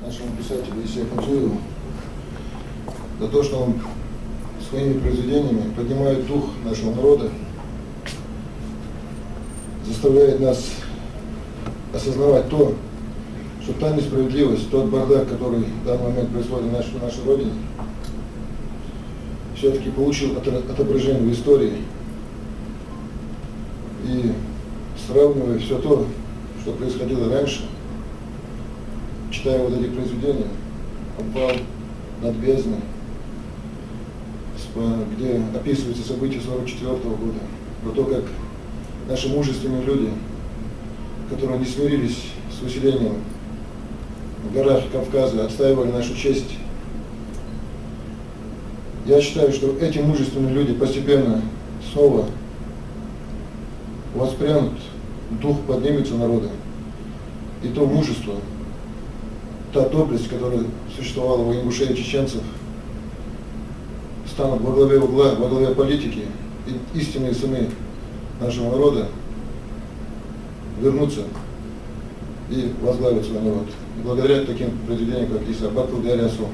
нашему писателю Исею Хамзуеву за то, что он своими произведениями поднимает дух нашего народа, заставляет нас осознавать то, что та несправедливость, тот бардак, который в данный момент происходит на нашей Родине, все-таки получил отображение в истории. И сравнивая все то, что происходило раньше, читая вот эти произведения, он пал над бездной, где описываются события 1944 года, про то, как наши мужественные люди, которые не смирились с выселением в горах Кавказа, отстаивали нашу честь. Я считаю, что эти мужественные люди постепенно снова воспрянут, дух поднимется народа, и то мужество, та доблесть, которая существовала у ингушей и чеченцев, станут во главе угла, во главе политики, и истинные сыны нашего народа вернутся и возглавят свой народ. И благодаря таким произведениям, как Иса Батл Диарясу.